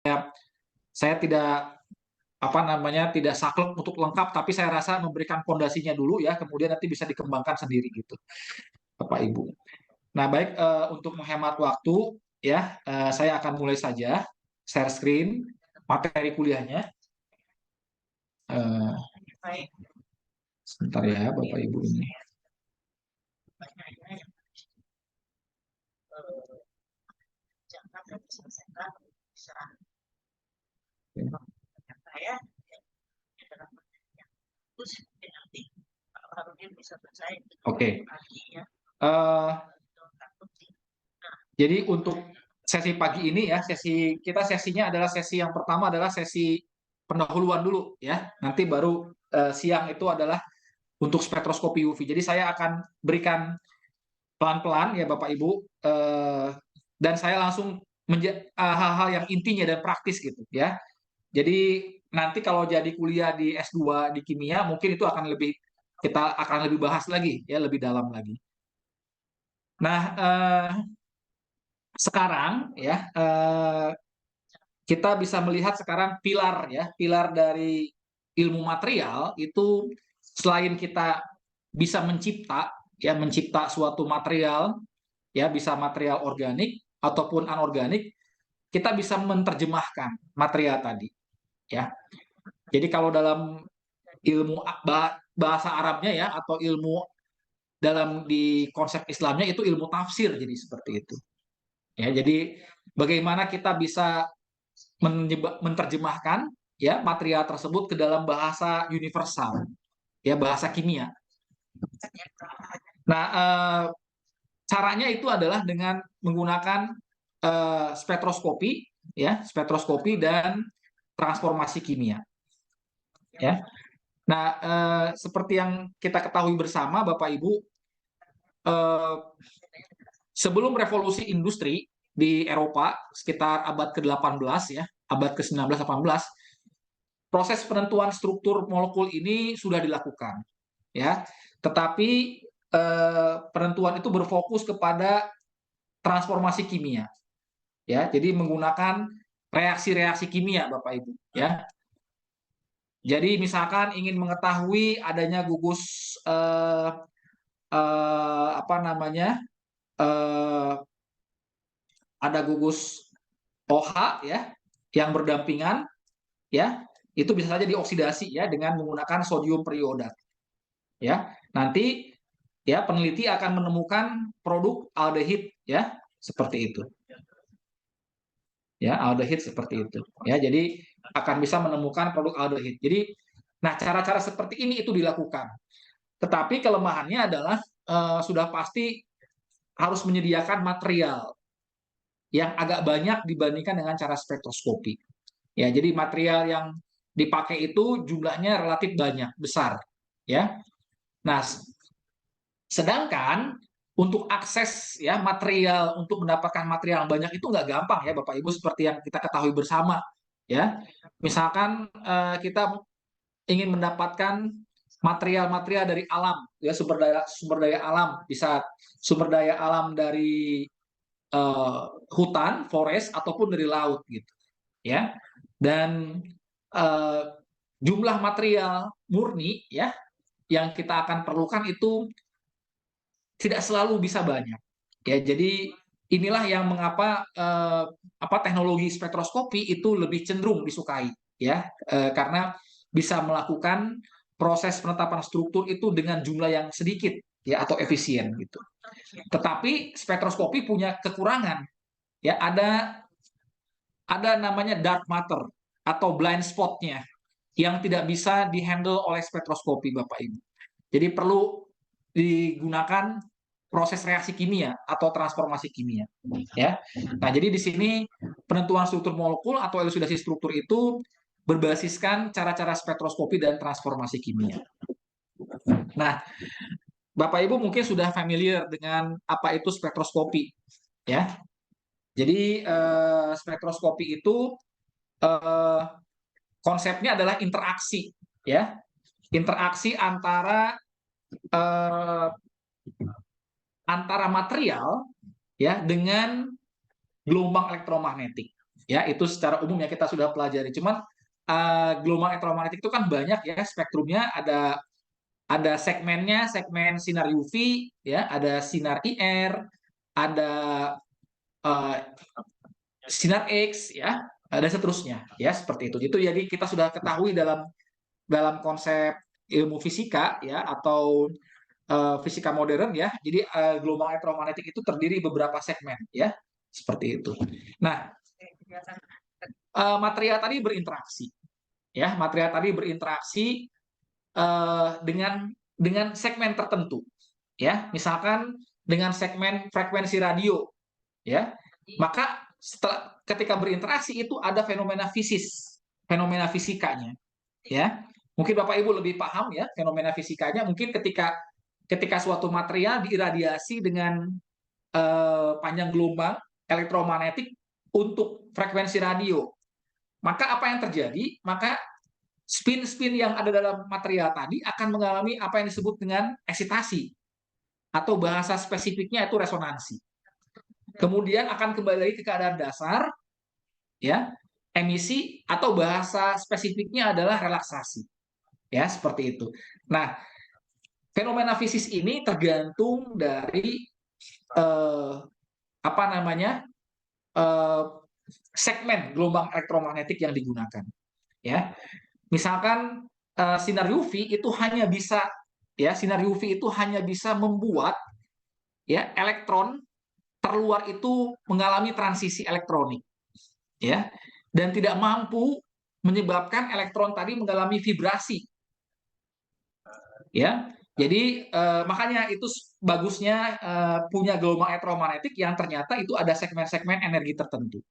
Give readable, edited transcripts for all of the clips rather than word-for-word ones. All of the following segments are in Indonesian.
saya tidak tidak saklek untuk lengkap, tapi saya rasa memberikan pondasinya dulu ya, kemudian nanti bisa dikembangkan sendiri gitu, Bapak Ibu. Nah, baik, untuk menghemat waktu ya, saya akan mulai saja share screen materi kuliahnya. Baik. Sebentar ya, Bapak Ibu ini. Oke. Jadi untuk sesi pagi ini ya, sesinya adalah sesi yang pertama adalah sesi pendahuluan dulu ya. Nanti baru siang itu adalah untuk spektroskopi UV. Jadi saya akan berikan pelan-pelan ya Bapak Ibu, dan saya langsung hal-hal yang intinya dan praktis gitu ya. Jadi nanti kalau jadi kuliah di S2 di kimia mungkin itu kita akan lebih bahas lagi ya, lebih dalam lagi. Nah, sekarang ya, kita bisa melihat sekarang pilar dari ilmu material itu, selain kita bisa mencipta suatu material ya, bisa material organik ataupun anorganik, kita bisa menerjemahkan material tadi ya. Jadi kalau dalam ilmu bahasa Arabnya ya, atau ilmu di konsep Islamnya itu ilmu tafsir, jadi seperti itu ya. Jadi bagaimana kita bisa menerjemahkan ya material tersebut ke dalam bahasa universal ya, bahasa kimia. Nah, caranya itu adalah dengan menggunakan spektroskopi dan transformasi kimia ya. Nah, seperti yang kita ketahui bersama Bapak Ibu, sebelum revolusi industri di Eropa sekitar abad ke-18 ya, abad ke-19-18, proses penentuan struktur molekul ini sudah dilakukan ya. Tetapi penentuan itu berfokus kepada transformasi kimia ya. Jadi menggunakan reaksi-reaksi kimia Bapak Ibu ya. Jadi misalkan ingin mengetahui adanya gugus ada gugus OH ya yang berdampingan ya, itu bisa saja dioksidasi ya dengan menggunakan sodium periodat ya. Nanti ya peneliti akan menemukan produk aldehid ya, seperti itu ya, aldehid seperti itu ya. Jadi akan bisa menemukan produk aldehid. Jadi nah, cara-cara seperti ini itu dilakukan, tetapi kelemahannya adalah sudah pasti harus menyediakan material yang agak banyak dibandingkan dengan cara spektroskopi ya. Jadi material yang dipakai itu jumlahnya relatif banyak, besar ya. Nah, sedangkan untuk akses ya material, untuk mendapatkan material yang banyak itu nggak gampang ya Bapak Ibu, seperti yang kita ketahui bersama ya. Misalkan kita ingin mendapatkan material-material dari alam ya, sumber daya alam, bisa sumber daya alam dari hutan, forest, ataupun dari laut gitu ya. Dan uh, jumlah material murni ya yang kita akan perlukan itu tidak selalu bisa banyak ya. Jadi inilah yang mengapa teknologi spektroskopi itu lebih cenderung disukai ya, karena bisa melakukan proses penetapan struktur itu dengan jumlah yang sedikit ya, atau efisien gitu. Tetapi spektroskopi punya kekurangan ya, ada namanya dark matter atau blind spot-nya yang tidak bisa dihandle oleh spektroskopi Bapak Ibu. Jadi perlu digunakan proses reaksi kimia atau transformasi kimia ya. Nah, jadi di sini penentuan struktur molekul atau elusidasi struktur itu berbasiskan cara-cara spektroskopi dan transformasi kimia. Nah, Bapak Ibu mungkin sudah familiar dengan apa itu spektroskopi ya. Jadi spektroskopi itu konsepnya adalah interaksi ya, interaksi antara material ya dengan gelombang elektromagnetik Ya, itu secara umum ya kita sudah pelajari. Cuman gelombang elektromagnetik itu kan banyak ya spektrumnya, ada segmennya, segmen sinar UV, ya, ada sinar IR, ada uh, sinar X, ya, dan seterusnya, ya, seperti itu. Itu jadi kita sudah ketahui dalam dalam konsep ilmu fisika, ya, atau fisika modern, ya. Jadi gelombang elektromagnetik itu terdiri beberapa segmen, ya, seperti itu. Nah, material tadi berinteraksi, ya, material tadi berinteraksi dengan segmen tertentu, ya, misalkan dengan segmen frekuensi radio, ya, maka ketika berinteraksi itu ada fenomena fisikanya, ya. Mungkin Bapak Ibu lebih paham ya fenomena fisikanya. Mungkin ketika suatu material diiradiasi dengan panjang gelombang elektromagnetik untuk frekuensi radio, maka apa yang terjadi? Maka spin-spin yang ada dalam material tadi akan mengalami apa yang disebut dengan eksitasi, atau bahasa spesifiknya itu resonansi. Kemudian akan kembali lagi ke keadaan dasar, ya, emisi, atau bahasa spesifiknya adalah relaksasi, ya, seperti itu. Nah, fenomena fisik ini tergantung dari apa namanya segmen gelombang elektromagnetik yang digunakan, ya. Misalkan sinar UV itu hanya bisa, ya, sinar UV itu hanya bisa membuat, ya, elektron terluar itu mengalami transisi elektronik, ya, dan tidak mampu menyebabkan elektron tadi mengalami vibrasi, ya. Jadi makanya itu bagusnya punya gelombang elektromagnetik yang ternyata itu ada segmen-segmen energi tertentu.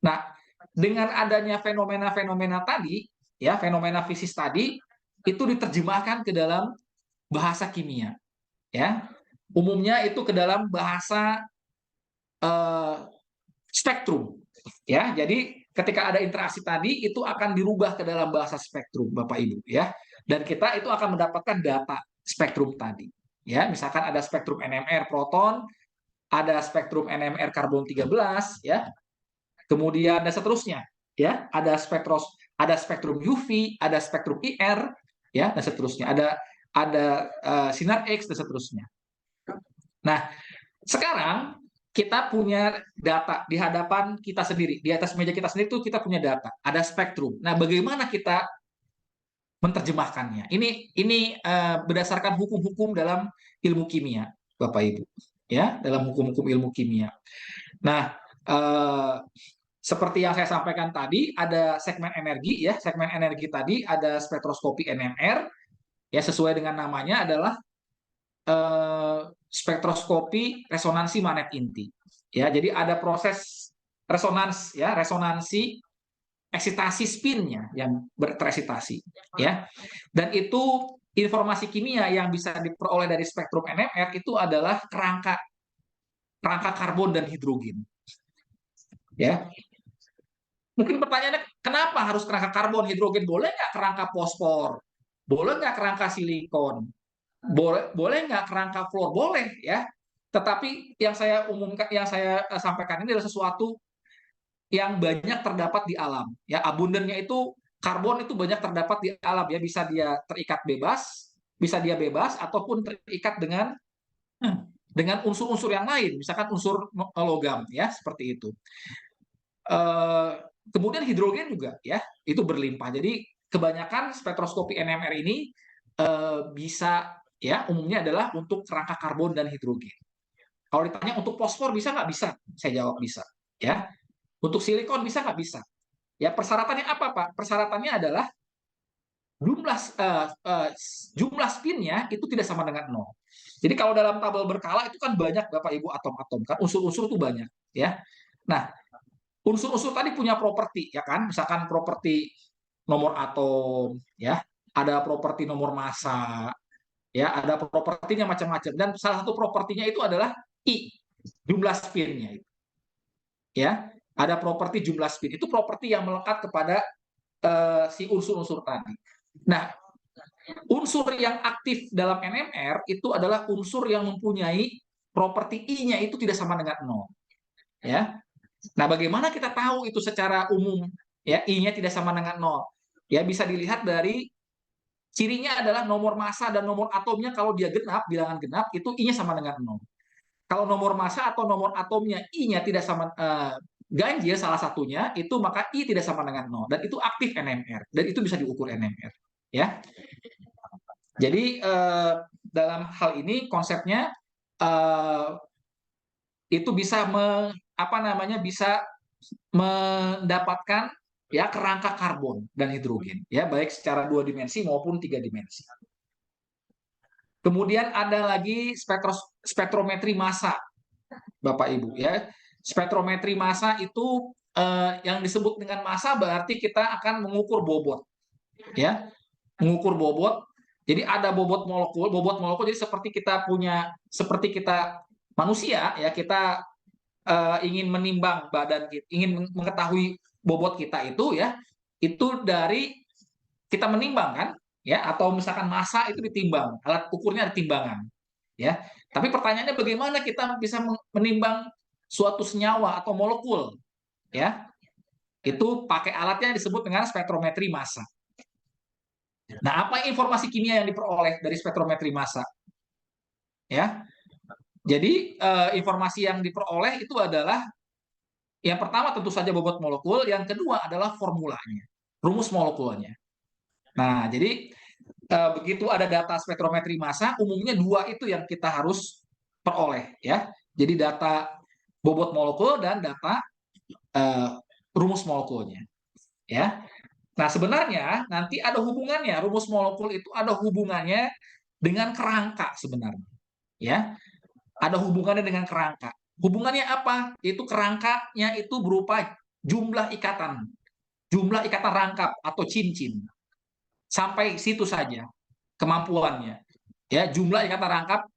Nah, dengan adanya fenomena-fenomena tadi, ya, fenomena fisik tadi itu diterjemahkan ke dalam bahasa kimia, ya. Umumnya itu ke dalam bahasa spektrum, ya. Jadi ketika ada interaksi tadi itu akan dirubah ke dalam bahasa spektrum, Bapak Ibu, ya. Dan kita itu akan mendapatkan data spektrum tadi, ya. Misalkan ada spektrum NMR proton, ada spektrum NMR karbon 13, ya. Kemudian dan seterusnya, ya. Ada spektrum UV, ada spektrum IR, ya, dan seterusnya. Ada sinar X dan seterusnya. Nah, sekarang kita punya data di hadapan kita sendiri, di atas meja kita sendiri itu kita punya data, ada spektrum. Nah, bagaimana kita menerjemahkannya? Ini berdasarkan hukum-hukum dalam ilmu kimia, Bapak Ibu, ya, dalam hukum-hukum ilmu kimia. Nah, seperti yang saya sampaikan tadi, ada segmen energi, ya, segmen energi tadi ada spektroskopi NMR, ya, sesuai dengan namanya adalah spektroskopi resonansi magnet inti, ya. Jadi ada proses resonans, ya, resonansi eksitasi spinnya yang tereksitasi, ya. Dan itu informasi kimia yang bisa diperoleh dari spektrum NMR itu adalah kerangka karbon dan hidrogen, ya. Mungkin pertanyaannya, kenapa harus kerangka karbon, hidrogen? Boleh nggak kerangka fosfor? Boleh nggak kerangka silikon? Boleh nggak kerangka fluor? Boleh, ya. Tetapi yang saya umumkan, yang saya sampaikan ini adalah sesuatu yang banyak terdapat di alam, ya. Abundannya itu karbon itu banyak terdapat di alam, ya. Bisa dia terikat bebas, bisa dia bebas, ataupun terikat dengan unsur-unsur yang lain, misalkan unsur logam, ya, seperti itu. Kemudian hidrogen juga, ya, itu berlimpah. Jadi kebanyakan spektroskopi NMR ini bisa, ya, umumnya adalah untuk kerangka karbon dan hidrogen. Kalau ditanya untuk fosfor bisa nggak? Bisa, saya jawab bisa, ya. Untuk silikon bisa nggak? Bisa. Ya, persyaratannya apa, Pak? Persyaratannya adalah jumlah jumlah spinnya itu tidak sama dengan 0. Jadi kalau dalam tabel berkala itu kan banyak, Bapak Ibu, atom-atom, kan unsur-unsur itu banyak, ya. Nah, unsur-unsur tadi punya properti, ya kan? Misalkan properti nomor atom, ya, ada properti nomor massa, ya, ada propertinya macam-macam. Dan salah satu propertinya itu adalah I, jumlah spinnya, ya. Ada properti jumlah spin. Itu properti yang melekat kepada si unsur-unsur tadi. Nah, unsur yang aktif dalam NMR itu adalah unsur yang mempunyai properti I-nya itu tidak sama dengan 0, ya. Nah, bagaimana kita tahu itu secara umum? Ya, I-nya tidak sama dengan 0. Ya, bisa dilihat dari cirinya adalah nomor massa dan nomor atomnya kalau dia genap, bilangan genap, itu I-nya sama dengan 0. Kalau nomor massa atau nomor atomnya I-nya tidak sama ganjil salah satunya, itu maka I tidak sama dengan 0 dan itu aktif NMR dan itu bisa diukur NMR, ya. Jadi dalam hal ini konsepnya itu bisa bisa mendapatkan ya kerangka karbon dan hidrogen, ya, baik secara 2 dimensi maupun 3 dimensi. Kemudian ada lagi spektrometri massa, Bapak Ibu, ya. Spektrometri massa itu yang disebut dengan massa berarti kita akan mengukur bobot, ya. Mengukur bobot. Jadi ada bobot molekul jadi seperti kita manusia, ya, kita ingin menimbang badan kita, ingin mengetahui bobot kita itu, ya, itu dari kita menimbang kan, ya, atau misalkan massa itu ditimbang, alat ukurnya ada timbangan, ya. Tapi pertanyaannya bagaimana kita bisa menimbang suatu senyawa atau molekul, ya? Itu pakai alatnya yang disebut dengan spektrometri massa. Nah, apa informasi kimia yang diperoleh dari spektrometri massa? Ya, jadi informasi yang diperoleh itu adalah yang pertama tentu saja bobot molekul, yang kedua adalah formulanya, rumus molekulnya. Nah, jadi begitu ada data spektrometri massa, umumnya dua itu yang kita harus peroleh, ya. Jadi data bobot molekul dan data rumus molekulnya, ya. Nah, sebenarnya nanti ada hubungannya, rumus molekul itu ada hubungannya dengan kerangka sebenarnya, ya. Ada hubungannya dengan kerangka. Hubungannya apa? Itu kerangkanya itu berupa jumlah ikatan rangkap atau cincin. Sampai situ saja kemampuannya. Ya, jumlah ikatan rangkap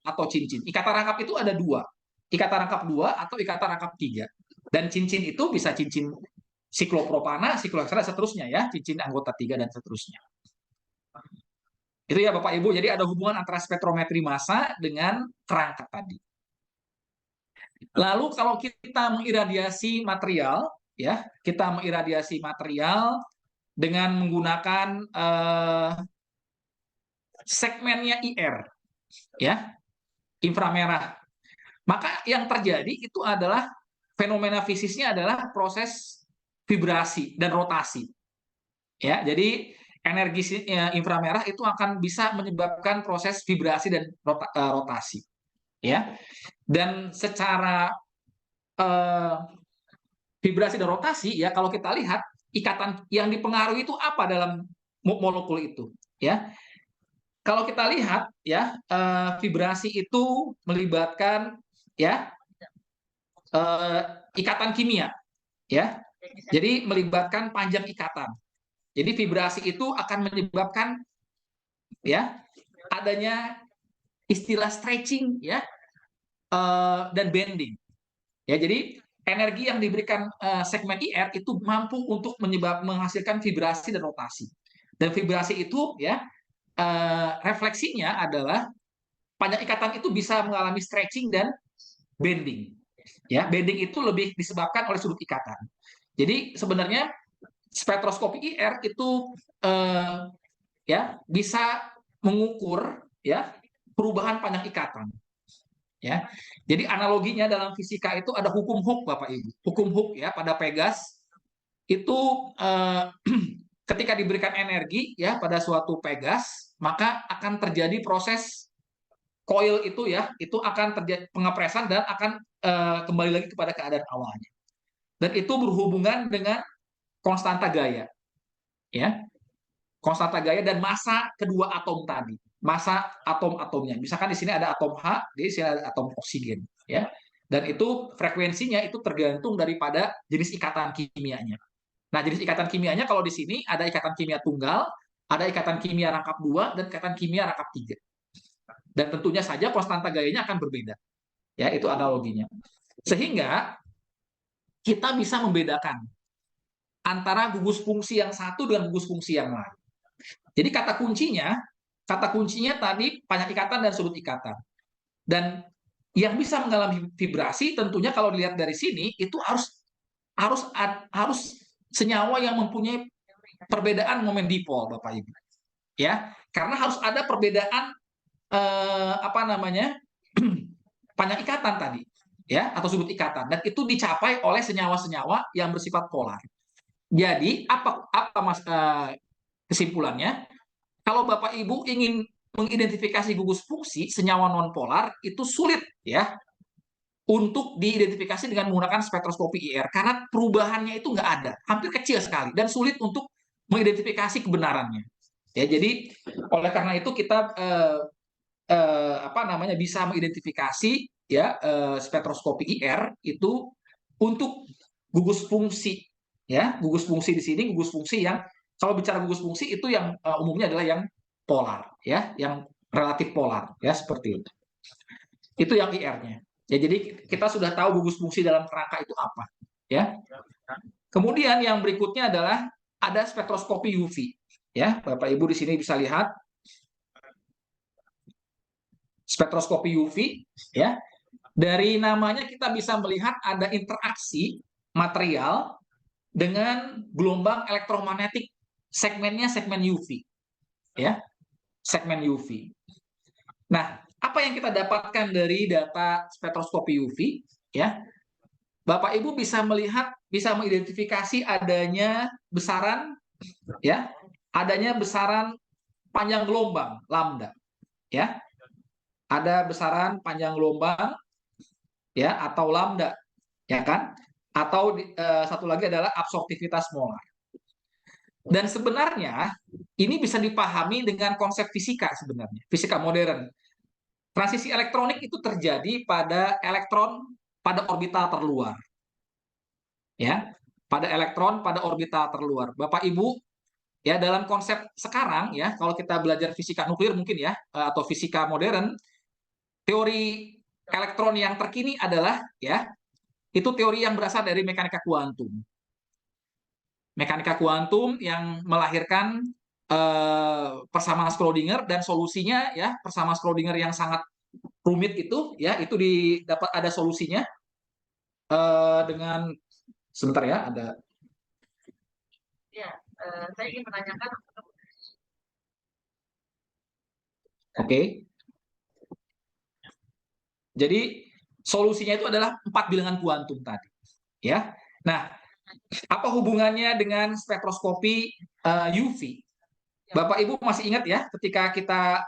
atau cincin. Ikatan rangkap itu ada dua. Ikatan rangkap 2 atau ikatan rangkap 3. Dan cincin itu bisa cincin siklopropana, sikloheksana, seterusnya, ya, cincin anggota 3 dan seterusnya. Itu ya Bapak Ibu, jadi ada hubungan antara spektrometri massa dengan kerangka tadi. Lalu kalau kita mengiradiasi material, ya, kita mengiradiasi material dengan menggunakan segmennya IR, ya, inframerah. Maka yang terjadi itu adalah fenomena fisisnya adalah proses vibrasi dan rotasi. Ya, jadi energi inframerah itu akan bisa menyebabkan proses vibrasi dan rotasi, ya. Dan secara vibrasi dan rotasi, ya, kalau kita lihat ikatan yang dipengaruhi itu apa dalam molekul itu, ya. Kalau kita lihat, ya, vibrasi itu melibatkan, ya, ikatan kimia, ya. Jadi melibatkan panjang ikatan. Jadi vibrasi itu akan menyebabkan, ya, adanya istilah stretching, ya, dan bending. Ya, jadi energi yang diberikan segmen IR itu mampu untuk menghasilkan vibrasi dan rotasi. Dan vibrasi itu, ya, refleksinya adalah panjang ikatan itu bisa mengalami stretching dan bending. Ya, bending itu lebih disebabkan oleh sudut ikatan. Jadi sebenarnya spektroskopi IR itu ya bisa mengukur, ya, perubahan panjang ikatan. Ya, jadi analoginya dalam fisika itu ada hukum Hooke, Bapak Ibu. Hukum Hooke, ya, pada Pegas itu ketika diberikan energi, ya, pada suatu Pegas, maka akan terjadi proses coil itu, ya, itu akan terjadi pengepresan dan akan kembali lagi kepada keadaan awalnya. Dan itu berhubungan dengan konstanta gaya, ya, konstanta gaya dan massa kedua atom tadi, massa atom-atomnya. Misalkan di sini ada atom H, di sini ada atom oksigen, ya. Dan itu frekuensinya itu tergantung daripada jenis ikatan kimianya. Nah, jenis ikatan kimianya kalau di sini ada ikatan kimia tunggal, ada ikatan kimia rangkap 2 dan ikatan kimia rangkap 3. Dan tentunya saja konstanta gayanya akan berbeda. Ya, itu analoginya. Sehingga kita bisa membedakan antara gugus fungsi yang satu dengan gugus fungsi yang lain. Jadi kata kuncinya tadi panjang ikatan dan sudut ikatan. Dan Yang bisa mengalami vibrasi tentunya kalau dilihat dari sini itu harus senyawa yang mempunyai perbedaan momen dipol, Bapak Ibu. Ya, karena harus ada perbedaan apa namanya? panjang ikatan tadi, ya, atau sudut ikatan, dan itu dicapai oleh senyawa-senyawa yang bersifat polar. Jadi apa Mas kesimpulannya? Kalau Bapak Ibu ingin mengidentifikasi gugus fungsi senyawa non polar itu sulit ya untuk diidentifikasi dengan menggunakan spektroskopi IR karena perubahannya itu nggak ada, hampir kecil sekali dan sulit untuk mengidentifikasi kebenarannya. Ya, jadi oleh karena itu kita apa namanya bisa mengidentifikasi ya spektroskopi IR itu untuk gugus fungsi ya, gugus fungsi di sini gugus fungsi yang kalau bicara gugus fungsi itu yang umumnya adalah yang polar ya, yang relatif polar ya seperti itu. Itu yang IR-nya. Ya, jadi kita sudah tahu gugus fungsi dalam kerangka itu apa, ya. Kemudian yang berikutnya adalah ada spektroskopi UV, ya. Bapak Ibu di sini bisa lihat spektroskopi UV, ya. Dari namanya kita bisa melihat ada interaksi material dengan gelombang elektromagnetik, segmennya segmen UV, ya. Segmen UV. Nah, apa yang kita dapatkan dari data spektroskopi UV, ya? Bapak Ibu bisa melihat, bisa mengidentifikasi adanya besaran, ya, adanya besaran panjang gelombang lambda, ya, ada besaran panjang gelombang, ya, atau lambda, ya kan? Atau satu lagi adalah absorptivitas molar. Dan sebenarnya ini bisa dipahami dengan konsep fisika sebenarnya, fisika modern. Transisi elektronik itu terjadi pada elektron pada orbital terluar. Ya, pada elektron pada orbital terluar. Bapak Ibu, ya dalam konsep sekarang ya, kalau kita belajar fisika nuklir mungkin ya atau fisika modern, teori elektron yang terkini adalah ya, itu teori yang berasal dari mekanika kuantum. Mekanika kuantum yang melahirkan persamaan Schrödinger dan solusinya ya, persamaan Schrödinger yang sangat rumit itu ya, itu didapat ada solusinya dengan sebentar ya, ada. Ya, saya ingin menanyakan. Oke. Jadi solusinya itu adalah 4 bilangan kuantum tadi, ya. Nah, apa hubungannya dengan spektroskopi UV? Bapak Ibu masih ingat ya, ketika kita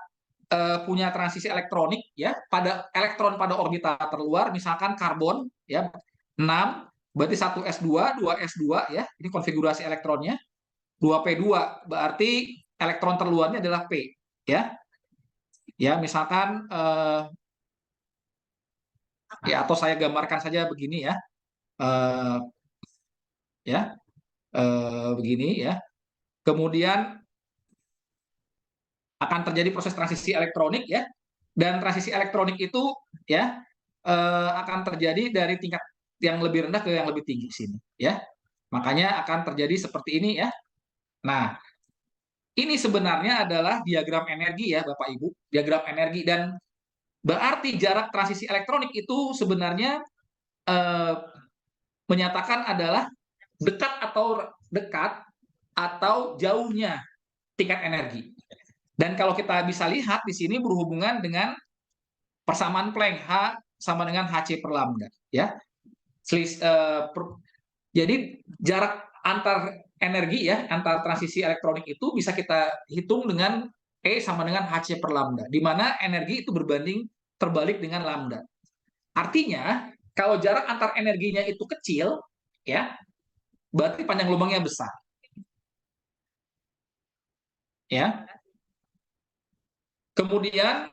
punya transisi elektronik ya, pada elektron pada orbital terluar, misalkan karbon ya 6, berarti 1s2, 2s2 ya, ini konfigurasi elektronnya. 2p2 berarti elektron terluarnya adalah P ya. Ya, misalkan ya atau saya gambarkan saja begini ya. Ya, begini ya. Kemudian akan terjadi proses transisi elektronik ya. Dan transisi elektronik itu ya akan terjadi dari tingkat yang lebih rendah ke yang lebih tinggi sini ya. Makanya akan terjadi seperti ini ya. Nah, ini sebenarnya adalah diagram energi ya Bapak Ibu, diagram energi dan berarti jarak transisi elektronik itu sebenarnya menyatakan adalah dekat atau jauhnya tingkat energi. Dan kalau kita bisa lihat di sini berhubungan dengan persamaan Planck H sama dengan Hc per lambda ya. Jadi jarak antar energi ya, antar transisi elektronik itu bisa kita hitung dengan E sama dengan Hc per lambda, di mana energi itu berbanding terbalik dengan lambda. Artinya, kalau jarak antar energinya itu kecil, ya, berarti panjang gelombangnya besar. Ya. Kemudian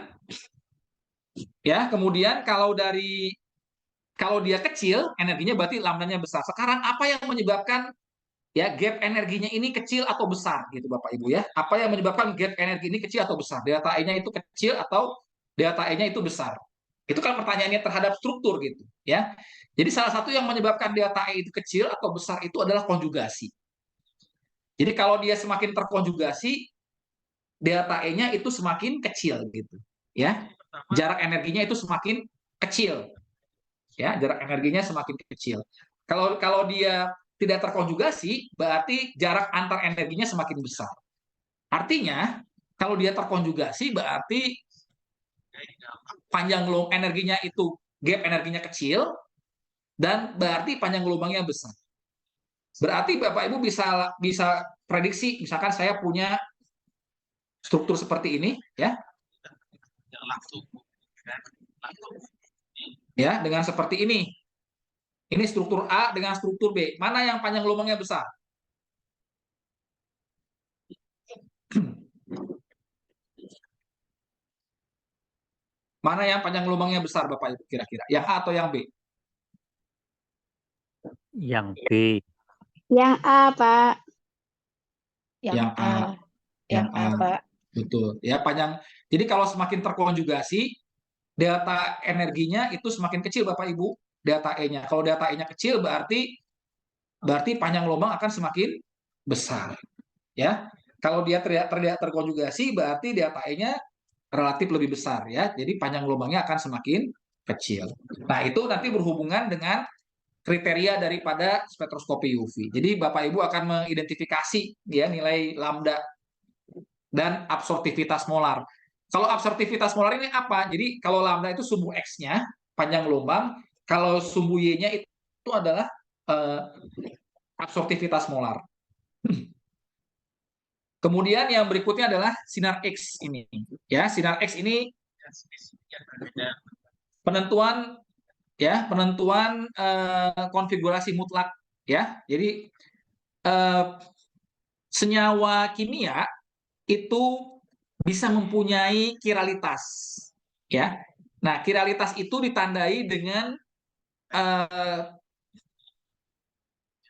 kalau dia kecil, energinya berarti lambdanya besar. Sekarang apa yang menyebabkan ya gap energinya ini kecil atau besar gitu Bapak Ibu ya? Apa yang menyebabkan gap energi ini kecil atau besar? Delta E-nya itu kecil atau delta E-nya itu besar? Itu kan pertanyaannya terhadap struktur gitu ya. Jadi salah satu yang menyebabkan delta E itu kecil atau besar itu adalah konjugasi. Jadi kalau dia semakin terkonjugasi, delta E-nya itu semakin kecil gitu ya. Jarak energinya itu semakin kecil, ya, jarak energinya semakin kecil. Kalau dia tidak terkonjugasi, berarti jarak antar energinya semakin besar. Artinya, kalau dia terkonjugasi, berarti panjang gelombang energinya itu, gap energinya kecil, dan berarti panjang gelombangnya besar. Berarti Bapak Ibu bisa bisa prediksi, misalkan saya punya struktur seperti ini, ya, dengan seperti ini. Ini struktur A dengan struktur B. Mana yang panjang gelombangnya besar? Mana yang panjang gelombangnya besar, Bapak Ibu, kira-kira? Yang A atau yang B? Yang B. Yang A, Pak. Yang A. Yang A, Pak. Betul. Ya, panjang. Jadi kalau semakin terkonjugasi, delta energinya itu semakin kecil, Bapak Ibu. Delta E-nya. Kalau delta E-nya kecil, berarti panjang gelombang akan semakin besar. Ya. Kalau dia tidak terkonjugasi, berarti delta E-nya relatif lebih besar, ya. Jadi panjang gelombangnya akan semakin kecil. Nah, itu nanti berhubungan dengan kriteria daripada spektroskopi UV. Jadi Bapak Ibu akan mengidentifikasi, ya, nilai lambda dan absorptivitas molar. Kalau absorptivitas molar ini apa? Jadi kalau lambda itu sumbu X-nya, panjang gelombang. Kalau sumbu Y-nya itu adalah absorptivitas molar. Kemudian yang berikutnya adalah sinar X ini. Ya, sinar X ini penentuan konfigurasi mutlak, ya. Jadi senyawa kimia itu bisa mempunyai kiralitas, ya. Nah, kiralitas itu ditandai dengan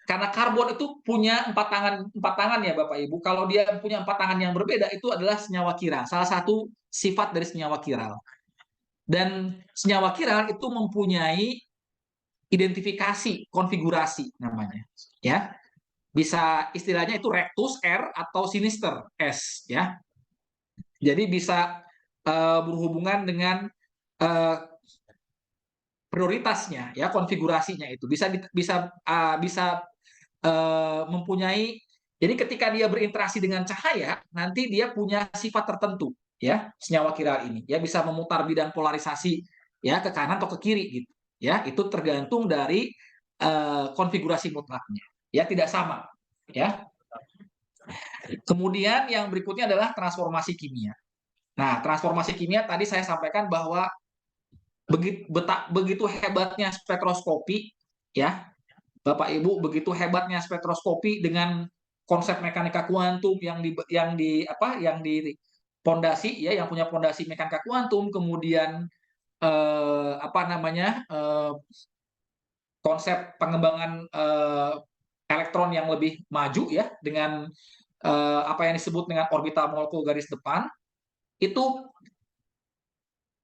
karena karbon itu punya empat tangan, ya Bapak Ibu. Kalau dia punya empat tangan yang berbeda, itu adalah senyawa kiral. Salah satu sifat dari senyawa kiral. Dan senyawa kiral itu mempunyai identifikasi konfigurasi namanya, ya. Bisa istilahnya itu rectus R atau sinister S, ya. Jadi bisa berhubungan dengan prioritasnya, ya, konfigurasinya itu bisa mempunyai. Jadi ketika dia berinteraksi dengan cahaya, nanti dia punya sifat tertentu, ya, senyawa kiral ini, ya, bisa memutar bidang polarisasi, ya, ke kanan atau ke kiri gitu, ya. Itu tergantung dari konfigurasi mutlaknya, ya, tidak sama, ya. Kemudian yang berikutnya adalah transformasi kimia. Nah, transformasi kimia tadi saya sampaikan bahwa begitu hebatnya spektroskopi, ya, Bapak Ibu, begitu hebatnya spektroskopi dengan konsep mekanika kuantum yang di pondasi, ya, yang punya pondasi mekanika kuantum, kemudian konsep pengembangan elektron yang lebih maju, ya, dengan apa yang disebut dengan orbital molekul garis depan, itu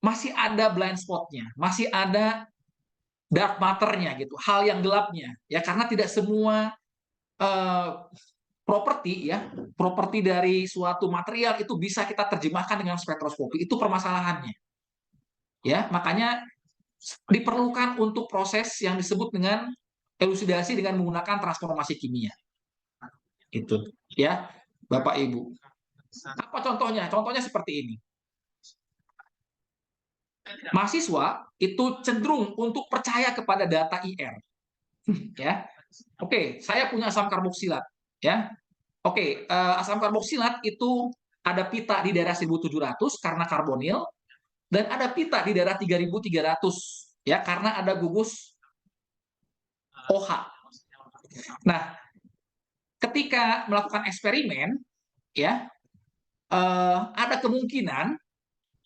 masih ada blind spot-nya, masih ada dark matter-nya gitu, hal yang gelapnya, ya, karena tidak semua properti dari suatu material itu bisa kita terjemahkan dengan spektroskopi. Itu permasalahannya, ya. Makanya diperlukan untuk proses yang disebut dengan elusidasi dengan menggunakan transformasi kimia. Itu, ya, Bapak Ibu. Apa contohnya? Contohnya seperti ini. Mahasiswa itu cenderung untuk percaya kepada data IR, ya. Oke, saya punya asam karboksilat, ya. Oke, asam karboksilat itu ada pita di daerah 1.700 karena karbonil, dan ada pita di daerah 3.300, ya, karena ada gugus OH. Nah, ketika melakukan eksperimen, ya, ada kemungkinan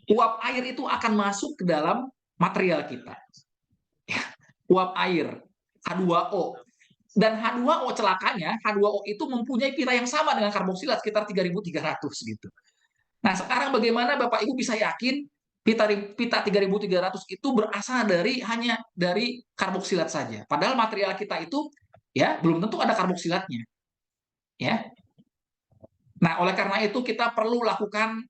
uap air itu akan masuk ke dalam material kita. Uap air H2O. Dan H2O celakanya, H2O itu mempunyai pita yang sama dengan karboksilat sekitar 3.300 gitu. Nah, sekarang bagaimana Bapak Ibu bisa yakin pita 3.300 itu berasal hanya dari karboksilat saja? Padahal material kita itu, ya, belum tentu ada karboksilatnya, ya. Nah, oleh karena itu kita perlu lakukan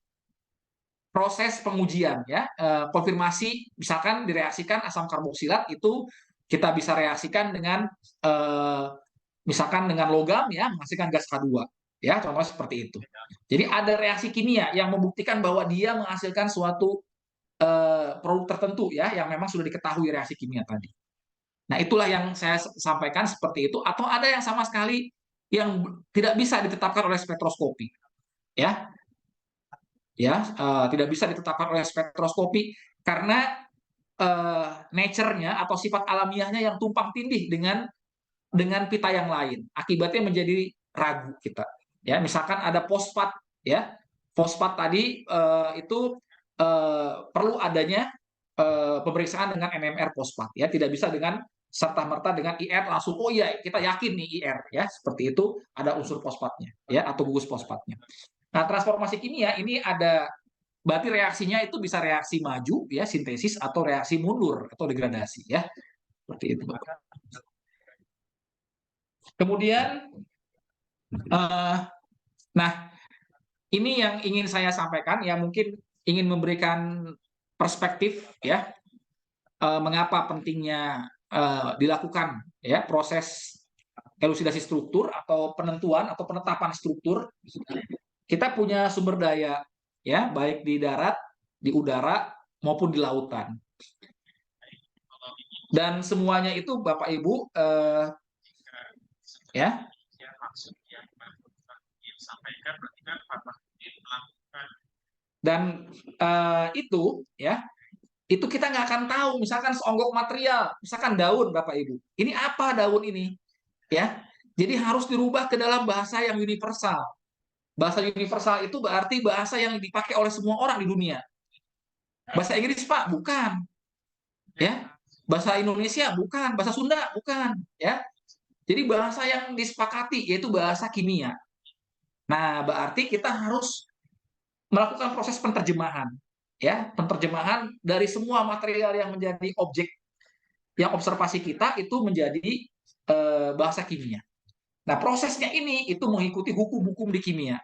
proses pengujian ya, konfirmasi, misalkan direaksikan asam karboksilat itu kita bisa reaksikan dengan misalkan dengan logam ya, menghasilkan gas H2 ya, contohnya seperti itu. Jadi ada reaksi kimia yang membuktikan bahwa dia menghasilkan suatu produk tertentu ya, yang memang sudah diketahui reaksi kimia tadi. Nah, itulah yang saya sampaikan seperti itu, atau ada yang sama sekali yang tidak bisa ditetapkan oleh spektroskopi ya, tidak bisa ditetapkan oleh spektroskopi karena nature-nya atau sifat alamiahnya yang tumpang tindih dengan pita yang lain. Akibatnya menjadi ragu kita. Ya, misalkan ada fosfat ya. Fosfat tadi itu perlu adanya pemeriksaan dengan NMR fosfat ya, tidak bisa dengan serta-merta dengan IR langsung oh iya kita yakin nih IR ya, seperti itu ada unsur fosfatnya ya atau gugus fosfatnya. Nah, transformasi kimia ini ada berarti reaksinya itu bisa reaksi maju ya, sintesis atau reaksi mundur atau degradasi ya. Seperti itu, Bapak. Kemudian nah, ini yang ingin saya sampaikan ya, mungkin ingin memberikan perspektif ya, mengapa pentingnya dilakukan ya proses elusidasi struktur atau penentuan atau penetapan struktur. Kita punya sumber daya ya, baik di darat, di udara maupun di lautan. Dan semuanya itu Bapak Ibu ya. Dan itu ya, itu kita nggak akan tahu misalkan seonggok material, misalkan daun Bapak Ibu. Ini apa daun ini? Ya. Jadi harus dirubah ke dalam bahasa yang universal. Bahasa universal itu berarti bahasa yang dipakai oleh semua orang di dunia. Bahasa Inggris, Pak, bukan. Ya. Bahasa Indonesia bukan, bahasa Sunda bukan, ya. Jadi bahasa yang disepakati yaitu bahasa kimia. Nah, berarti kita harus melakukan proses penterjemahan, ya, penterjemahan dari semua material yang menjadi objek yang observasi kita itu menjadi bahasa kimia. Nah, prosesnya ini itu mengikuti hukum-hukum di kimia,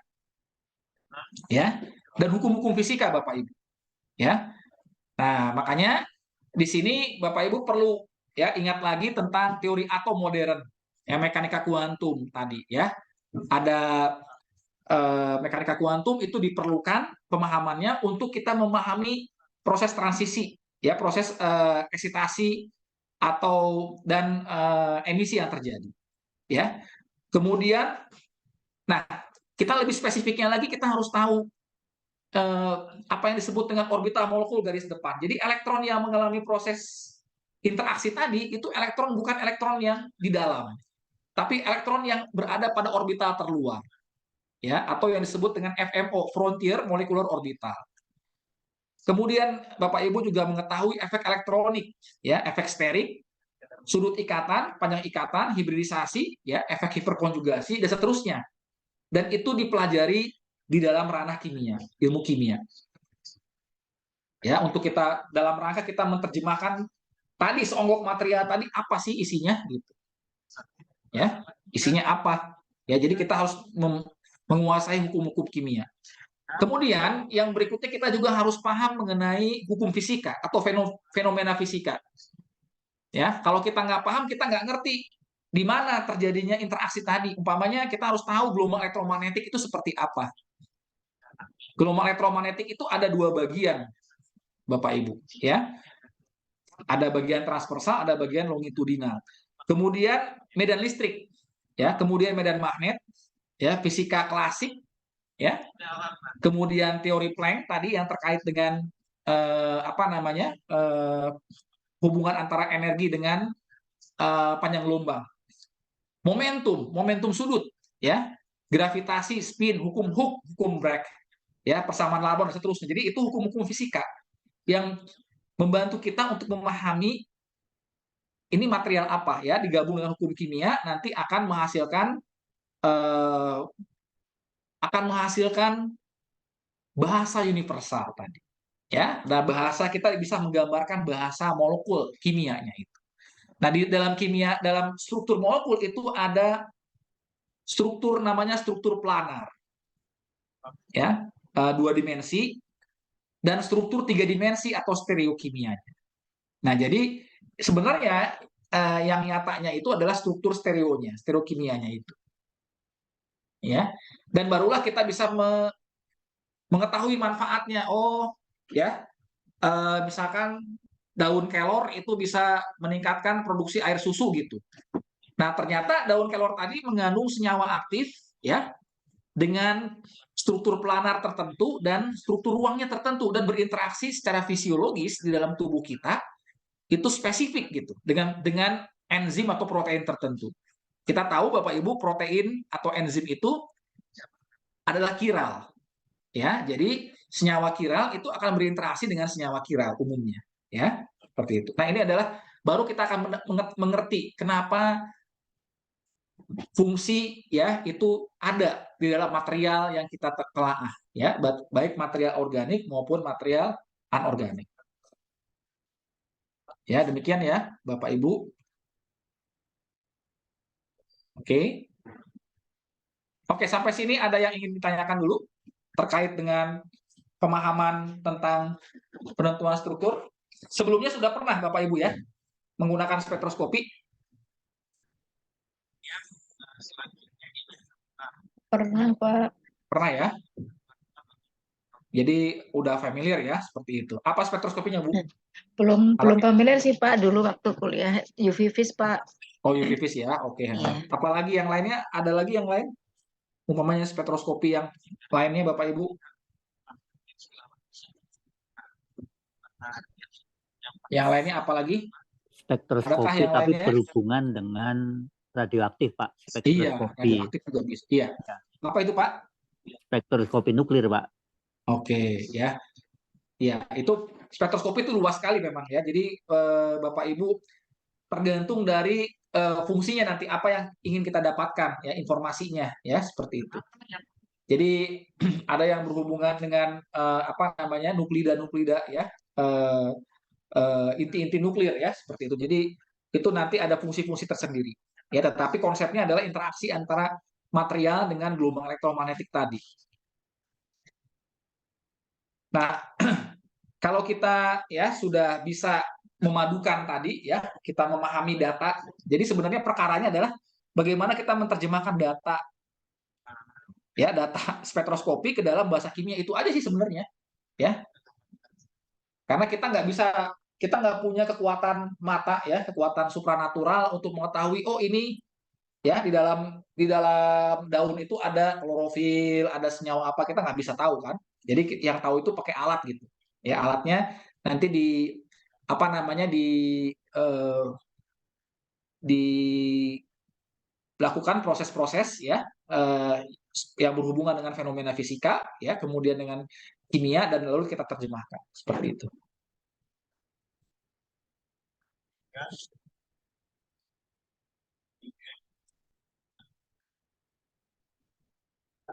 ya, dan hukum-hukum fisika, Bapak Ibu, ya. Nah, makanya di sini Bapak Ibu perlu ya ingat lagi tentang teori atom modern, ya, mekanika kuantum tadi, ya. Ada mekanika kuantum itu diperlukan pemahamannya untuk kita memahami proses transisi, ya, proses eksitasi atau dan emisi yang terjadi, ya. Kemudian, nah, kita lebih spesifiknya lagi kita harus tahu apa yang disebut dengan orbital molekul garis depan. Jadi elektron yang mengalami proses interaksi tadi itu elektron bukan elektron yang di dalam, tapi elektron yang berada pada orbital terluar, ya, atau yang disebut dengan FMO, frontier molecular orbital. Kemudian Bapak Ibu juga mengetahui efek elektronik, ya, efek sterik, sudut ikatan, panjang ikatan, hibridisasi, ya, efek hiperkonjugasi dan seterusnya. Dan itu dipelajari di dalam ranah kimia, ilmu kimia. Ya, untuk kita dalam rangka kita menerjemahkan tadi seonggok material tadi apa sih isinya gitu. Ya, isinya apa? Ya, jadi kita harus menguasai hukum-hukum kimia. Kemudian yang berikutnya kita juga harus paham mengenai hukum fisika atau fenomena fisika. Ya, kalau kita nggak paham, kita nggak ngerti di mana terjadinya interaksi tadi. Umpamanya kita harus tahu gelombang elektromagnetik itu seperti apa. Gelombang elektromagnetik itu ada dua bagian, Bapak Ibu. Ya, ada bagian transversal, ada bagian longitudinal. Kemudian medan listrik, ya, kemudian medan magnet, ya, fisika klasik, ya. Kemudian teori Planck tadi yang terkait dengan hubungan antara energi dengan panjang gelombang. Momentum sudut, ya, gravitasi, spin, hukum Hooke, hukum Bragg, ya, persamaan laba dan seterusnya. Jadi itu hukum-hukum fisika yang membantu kita untuk memahami ini material apa, ya, digabung dengan hukum kimia nanti akan menghasilkan bahasa universal tadi, ya. Nah, bahasa kita bisa menggambarkan bahasa molekul kimianya itu. Nah, di dalam kimia, dalam struktur molekul itu ada struktur namanya struktur planar, ya, dua dimensi. dan struktur 3 dimensi atau stereokimianya. Nah, jadi sebenarnya yang nyatanya itu adalah struktur stereonya, stereokimianya itu. Ya. Dan barulah kita bisa mengetahui manfaatnya. Oh, ya. Misalkan daun kelor itu bisa meningkatkan produksi air susu gitu. Nah, ternyata daun kelor tadi mengandung senyawa aktif ya dengan struktur planar tertentu dan struktur ruangnya tertentu dan berinteraksi secara fisiologis di dalam tubuh kita itu spesifik gitu dengan enzim atau protein tertentu. Kita tahu Bapak Ibu protein atau enzim itu adalah kiral ya. Jadi senyawa kiral itu akan berinteraksi dengan senyawa kiral umumnya ya. Seperti itu. Nah, ini adalah baru kita akan mengerti kenapa fungsi ya itu ada di dalam material yang kita telaah ya, baik material organik maupun material anorganik. Ya, demikian ya Bapak Ibu. Oke. Oke, sampai sini ada yang ingin ditanyakan dulu terkait dengan pemahaman tentang penentuan struktur? Sebelumnya sudah pernah Bapak Ibu ya menggunakan spektroskopi? Pernah, Pak. Pernah ya? Jadi udah familiar ya seperti itu. Apa spektroskopinya, Bu? Belum Alatnya? familiar sih, Pak, dulu waktu kuliah UV vis, Pak. Oh, UV vis ya. Oke. Iya. Apalagi yang lainnya? Ada lagi yang lain? Umpamanya spektroskopi yang lainnya Bapak Ibu? Yang lainnya apalagi? Adakah Spektroskopi yang tapi lainnya? berhubungan dengan radioaktif, Pak. Iya, Spektroskopi. radioaktif juga bisa. Iya. Apa itu, Pak? Spektroskopi nuklir, Pak. Oke, ya. Ya, itu spektroskopi itu luas sekali memang ya. Jadi Bapak Ibu tergantung dari fungsinya nanti apa yang ingin kita dapatkan ya informasinya ya seperti itu. Jadi ada yang berhubungan dengan apa namanya nuklida ya inti-inti nuklir ya seperti itu. Jadi itu nanti ada fungsi-fungsi tersendiri ya. Tetapi konsepnya adalah interaksi antara material dengan gelombang elektromagnetik tadi. Nah, kalau kita ya sudah bisa memadukan tadi ya, kita memahami data. Jadi sebenarnya perkaranya adalah bagaimana kita menerjemahkan data ya, data spektroskopi ke dalam bahasa kimia itu aja sih sebenarnya ya. Karena kita nggak punya kekuatan mata ya, kekuatan supranatural untuk mengetahui oh ini ya di dalam daun itu ada klorofil, ada senyawa apa kita nggak bisa tahu kan. Jadi yang tahu itu pakai alat gitu. Ya alatnya nanti di apa namanya eh, dilakukan proses-proses ya yang berhubungan dengan fenomena fisika ya, kemudian dengan kimia dan lalu kita terjemahkan seperti itu.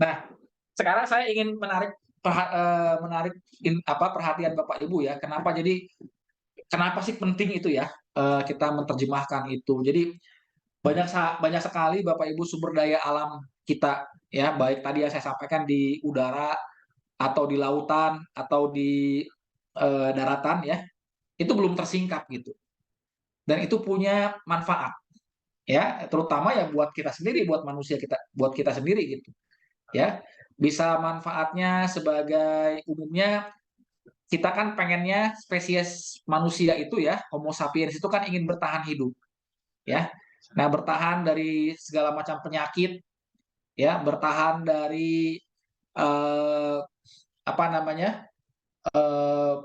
Nah, sekarang saya ingin menarik perhatian Bapak Ibu ya. Kenapa sih penting itu ya kita menerjemahkan itu. Jadi banyak sekali Bapak Ibu sumber daya alam kita ya, baik tadi yang saya sampaikan di udara atau di lautan atau di daratan ya. Itu belum tersingkap gitu. Dan itu punya manfaat ya, terutama ya buat kita sendiri, buat kita sendiri gitu. Ya, bisa manfaatnya sebagai umumnya kita kan pengennya spesies manusia itu ya, Homo sapiens itu kan ingin bertahan hidup ya. Nah, bertahan dari segala macam penyakit ya, bertahan dari apa namanya eh,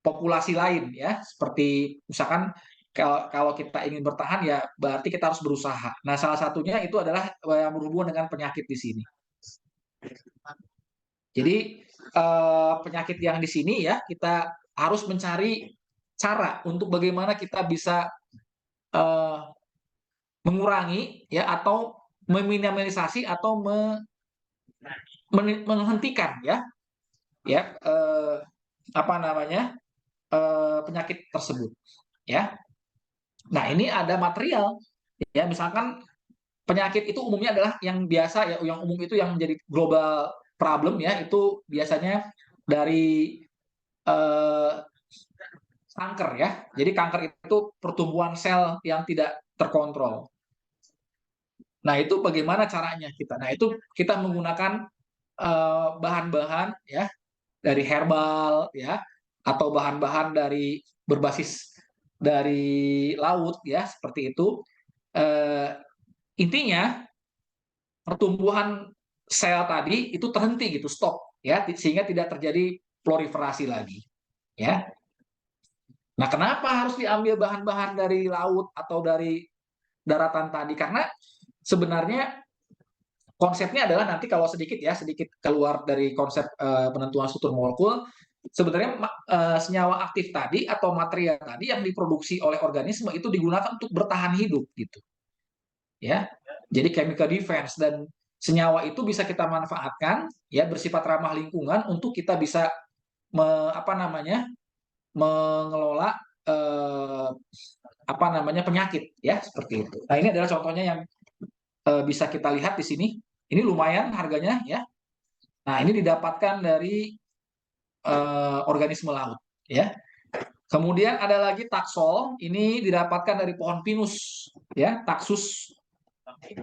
populasi lain ya, seperti misalkan kalau kita ingin bertahan ya berarti kita harus berusaha. Nah, salah satunya itu adalah yang berhubungan dengan penyakit di sini. Jadi penyakit yang di sini ya kita harus mencari cara untuk bagaimana kita bisa eh, mengurangi ya atau meminimalisasi atau menghentikan ya apa namanya penyakit tersebut ya. Nah, ini ada material ya, misalkan penyakit itu umumnya adalah yang biasa ya, yang umum itu yang menjadi global problem ya, itu biasanya dari eh, kanker ya. Jadi kanker itu pertumbuhan sel yang tidak terkontrol. Nah, itu bagaimana caranya kita? Nah, itu kita menggunakan bahan-bahan ya dari herbal ya atau bahan-bahan dari berbasis dari laut ya seperti itu. Eh, Intinya pertumbuhan sel tadi itu terhenti gitu, stop ya sehingga tidak terjadi proliferasi lagi ya. Nah, kenapa harus diambil bahan-bahan dari laut atau dari daratan tadi? Karena sebenarnya konsepnya adalah nanti kalau sedikit keluar dari konsep penentuan struktur molekul, sebenarnya senyawa aktif tadi atau material tadi yang diproduksi oleh organisme itu digunakan untuk bertahan hidup gitu. Ya. Jadi chemical defense dan senyawa itu bisa kita manfaatkan ya bersifat ramah lingkungan untuk kita bisa mengelola penyakit ya seperti itu. Nah, ini adalah contohnya yang bisa kita lihat di sini. Ini lumayan harganya ya. Nah, ini didapatkan dari organisme laut ya. Kemudian ada lagi taksol, ini didapatkan dari pohon pinus ya, Taxus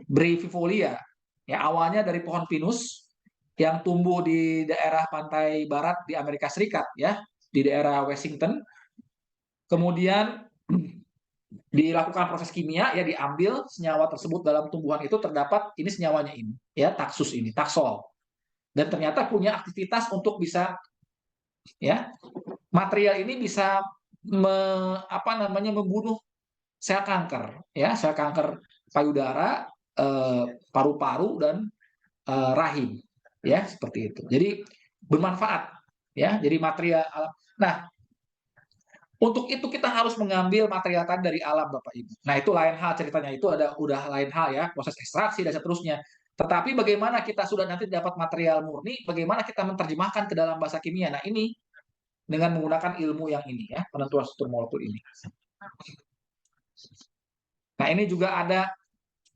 brevifolia. Ya, awalnya dari pohon pinus yang tumbuh di daerah pantai barat di Amerika Serikat ya, di daerah Washington. Kemudian dilakukan proses kimia ya, diambil senyawa tersebut dalam tumbuhan itu terdapat ini senyawanya ini ya, Taxus ini, taksol. Dan ternyata punya aktivitas untuk bisa ya material ini bisa membunuh sel kanker ya, sel kanker payudara, paru-paru dan rahim ya seperti itu. Jadi bermanfaat ya, jadi material alam. Nah, untuk itu kita harus mengambil material tadi dari alam Bapak Ibu. Nah, itu lain hal ceritanya, itu udah lain hal ya, proses ekstraksi dan seterusnya. Tetapi bagaimana kita sudah nanti dapat material murni, bagaimana kita menerjemahkan ke dalam bahasa kimia. Nah, ini dengan menggunakan ilmu yang ini ya, penentuan struktur molekul ini. Nah, ini juga ada,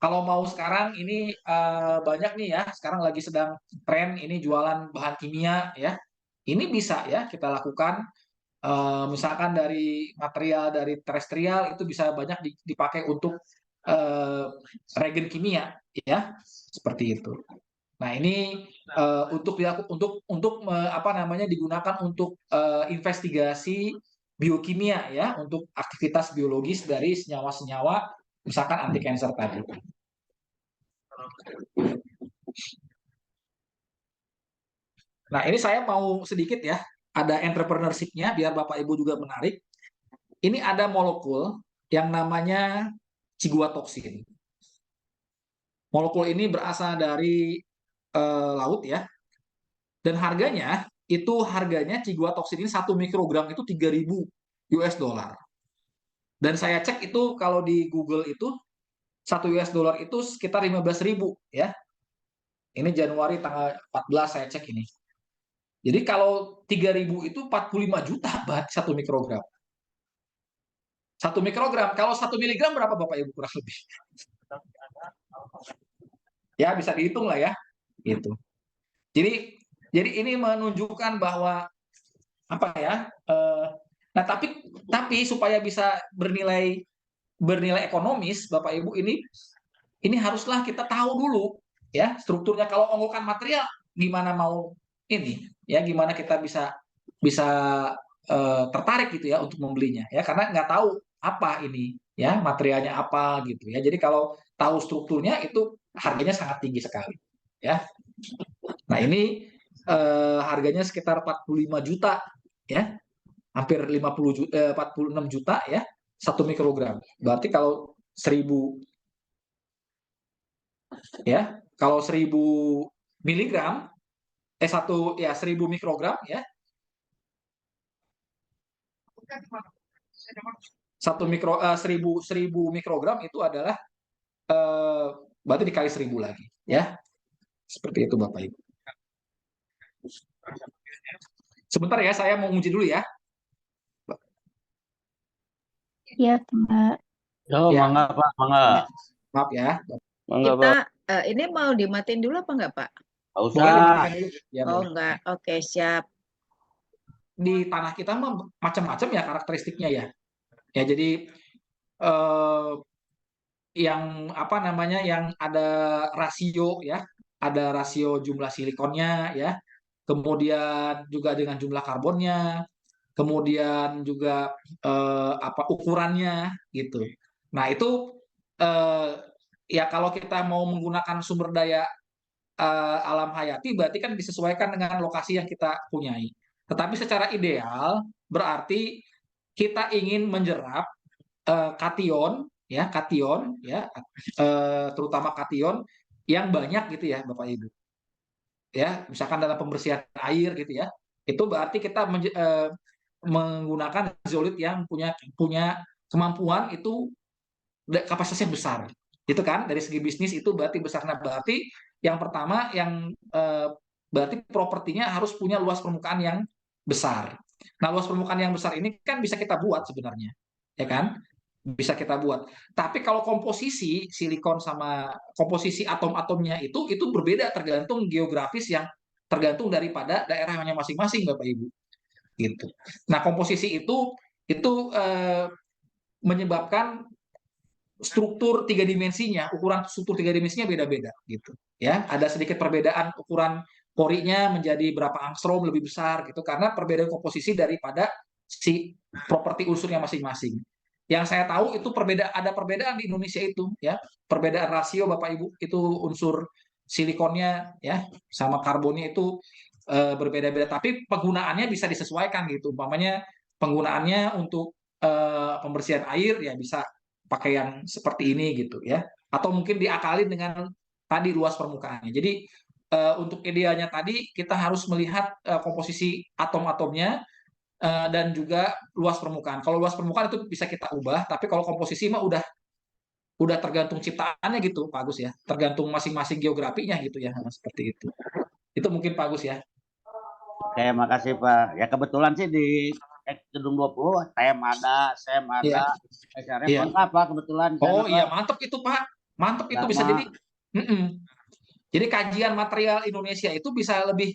kalau mau sekarang ini banyak nih ya, sekarang lagi sedang tren ini jualan bahan kimia ya. Ini bisa ya kita lakukan, misalkan dari material dari terestrial itu bisa banyak dipakai untuk reagen kimia ya, seperti itu. Nah, ini digunakan untuk investigasi biokimia ya, untuk aktivitas biologis dari senyawa-senyawa misalkan anti kanker tadi. Nah, ini saya mau sedikit ya, ada entrepreneurship-nya biar Bapak Ibu juga menarik. Ini ada molekul yang namanya ciguatoksin. Molekul ini berasal dari laut ya. Dan harganya ciguatoksin ini 1 mikrogram itu 3.000 US dollar. Dan saya cek itu kalau di Google itu 1 US dollar itu sekitar 15.000 ya. Ini Januari tanggal 14 saya cek ini. Jadi kalau 3.000 itu 45 juta buat 1 mikrogram. 1 mikrogram, kalau 1 miligram berapa Bapak Ibu kurang lebih? Ya, bisa dihitung lah ya. Gitu. Jadi ini menunjukkan bahwa apa ya? Nah, tapi supaya bisa bernilai ekonomis, Bapak Ibu, ini haruslah kita tahu dulu ya strukturnya. Kalau onggokan material gimana mau ini ya, gimana kita bisa tertarik gitu ya untuk membelinya ya, karena nggak tahu apa ini ya, materialnya apa gitu ya. Jadi kalau tahu strukturnya itu harganya sangat tinggi sekali ya. Nah, ini harganya sekitar 45 juta ya, hampir 46 juta ya, 1 mikrogram. Berarti kalau 1000 ya, kalau 1000 miligram 1000 mikrogram ya, 1000 mikrogram itu adalah berarti dikali 1000 lagi ya, seperti itu Bapak Ibu. Sebentar ya, saya mau uji dulu ya. Ya, Pak. Oh, Ya. mangga Pak, mangga. Maaf ya. Mangga Kita Pak. ini mau dimatiin dulu apa enggak, Pak? Nggak usah. Boleh dimakan dulu. Ya, Oh, boleh. enggak. Oke, siap. di tanah kita macam-macam ya karakteristiknya ya. Ya jadi eh, yang apa namanya yang ada rasio ya, ada rasio jumlah silikonnya ya, kemudian juga dengan jumlah karbonnya, kemudian juga apa ukurannya gitu. Nah itu eh, ya kalau kita mau menggunakan sumber daya alam hayati berarti kan disesuaikan dengan lokasi yang kita punyai. Tetapi secara ideal berarti kita ingin menjerap kation ya terutama kation yang banyak gitu ya Bapak Ibu. Ya, misalkan dalam pembersihan air gitu ya. Itu berarti kita menggunakan zeolit yang punya punya kemampuan itu kapasitasnya besar. Itu kan dari segi bisnis itu berarti besar. Nah, berarti yang pertama yang berarti propertinya harus punya luas permukaan yang besar. Nah, luas permukaan yang besar ini kan bisa kita buat sebenarnya. Ya kan? Bisa kita buat. Tapi kalau komposisi silikon sama komposisi atom-atomnya itu berbeda tergantung geografis yang tergantung daripada daerahnya masing-masing Bapak Ibu. Gitu. Nah, komposisi itu menyebabkan struktur tiga dimensinya, ukuran struktur tiga dimensinya beda-beda gitu. Ya, ada sedikit perbedaan ukuran porinya menjadi berapa angstrom lebih besar gitu karena perbedaan komposisi daripada si properti unsurnya masing-masing. Yang saya tahu itu ada perbedaan di Indonesia itu ya, perbedaan rasio Bapak Ibu itu unsur silikonnya ya sama karbonnya itu berbeda-beda tapi penggunaannya bisa disesuaikan gitu. Umpamanya penggunaannya untuk pembersihan air ya bisa pakai yang seperti ini gitu ya atau mungkin diakalin dengan tadi luas permukaannya jadi untuk idealnya tadi kita harus melihat komposisi atom-atomnya dan juga luas permukaan kalau luas permukaan itu bisa kita ubah tapi kalau komposisi mah udah tergantung ciptaannya gitu Pak Agus ya tergantung masing-masing geografinya gitu ya seperti itu mungkin Pak Agus ya. Oke, makasih Pak. Ya kebetulan sih di gedung 20 TM ada, SEM Iya, ada, SRM iya. lengkap Pak kebetulan. Oh iya mantap itu Pak mantap itu bisa jadi jadi kajian material Indonesia itu bisa lebih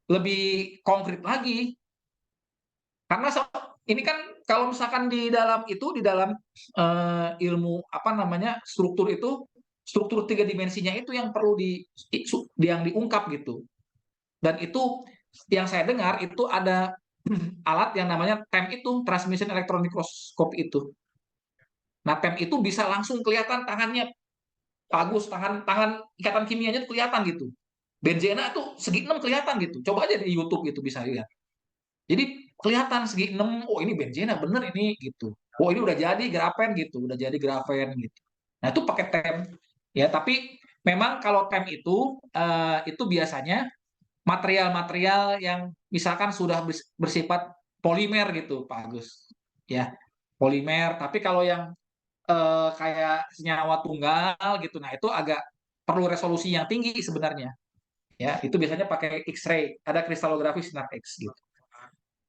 lebih konkret lagi. Karena ini kan kalau misalkan di dalam ilmu apa namanya struktur tiga dimensinya itu yang perlu yang diungkap gitu. Dan itu yang saya dengar itu ada alat yang namanya TEM itu transmission electron microscope itu. Nah TEM itu bisa langsung kelihatan tangannya bagus, tangan ikatan kimianya itu kelihatan gitu. Benzena tuh segi 6 kelihatan gitu. Coba aja di YouTube gitu bisa lihat. Jadi kelihatan segi 6, oh ini benzena bener ini gitu. Oh ini udah jadi grafen gitu, udah jadi grafen gitu. Nah itu pakai TEM. Ya tapi memang kalau TEM itu biasanya material-material yang misalkan sudah bersifat polimer gitu, Pak Agus. Ya, polimer. Tapi kalau yang kayak senyawa tunggal gitu, nah itu agak perlu resolusi yang tinggi sebenarnya. Ya, itu biasanya pakai X-ray, ada kristalografi sinar X gitu.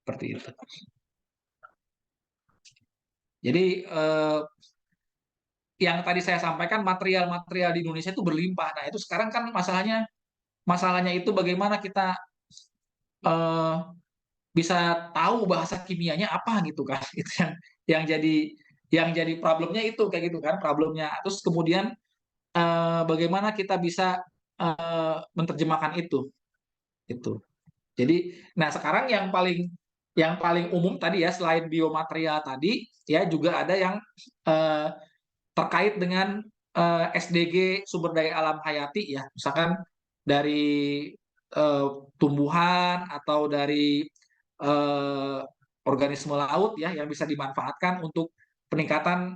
Seperti itu. Jadi yang tadi saya sampaikan material-material di Indonesia itu berlimpah. Nah, itu sekarang kan masalahnya itu bagaimana kita eh, bisa tahu bahasa kimianya apa gitu kan. Itu yang jadi problemnya itu kayak gitu kan, problemnya. Terus kemudian bagaimana kita bisa menerjemahkan itu. Jadi, nah sekarang yang paling umum tadi ya selain biomaterial tadi ya juga ada yang eh, terkait dengan SDG sumber daya alam hayati ya, misalkan dari tumbuhan atau dari eh, organisme laut ya yang bisa dimanfaatkan untuk peningkatan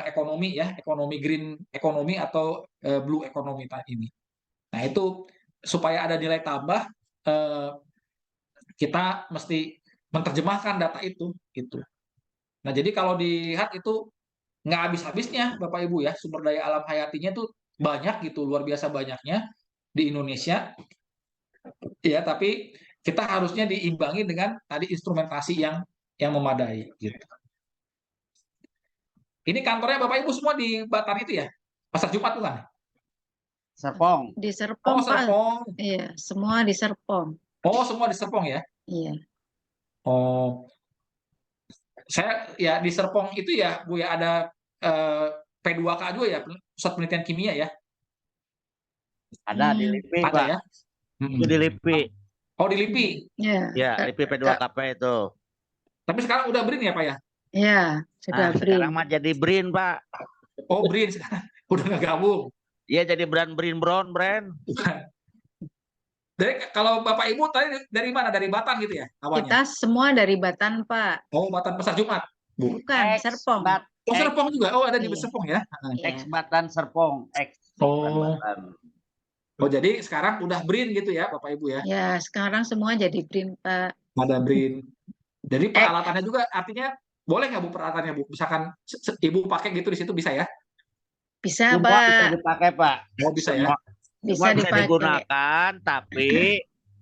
ekonomi ya, ekonomi green ekonomi atau blue ekonomi ini. Nah itu supaya ada nilai tambah eh, kita mesti menerjemahkan data itu gitu. Nah, jadi kalau dilihat itu nggak habis-habisnya Bapak Ibu ya, sumber daya alam hayatinya tuh banyak gitu, luar biasa banyaknya di Indonesia. Ya, tapi kita harusnya diimbangi dengan tadi instrumentasi yang memadai gitu. Ini kantornya Bapak Ibu semua di Batam itu ya? Pasar Jumat bukan? Serpong. Di Oh, Serpong, Pak. Serpong. Iya, semua di Serpong. Oh, semua di Serpong ya? Iya. Oh, saya ya di Serpong itu ya Bu ya ada P2K juga ya, Pusat Penelitian Kimia ya, Ada di Hmm. LIPI, ada Pak. ya. Itu di LIPI. Oh di LIPI, Ya, Ya, LIPI P2KP itu. tapi sekarang udah BRIN ya Pak ya? ya, sudah Sekarang BRIN. mah jadi BRIN, Pak. Oh BRIN sekarang udah nggak gabung. Iya, jadi BRIN Brown, brand. Dari kalau Bapak Ibu tadi dari mana? Dari Batan gitu ya awalnya? Kita semua dari Batan, Pak. Oh Batan Pasar Jumat, Bu. Bukan, Serpong. Oh Ex Serpong juga. Oh ada di Iya. Serpong ya. Iya. Batan Serpong, Oh. Batan. Oh jadi sekarang udah BRIN gitu ya Bapak Ibu ya? Ya, sekarang semua jadi BRIN, Pak. Ada BRIN. Jadi peralatannya juga artinya boleh nggak Bu peralatannya Bu? Misalkan Ibu pakai gitu di situ bisa ya? Bisa, Semua bisa Pak. dipakai, Pak. Oh bisa ya? Semua Bisa bisa dipakai. digunakan, tapi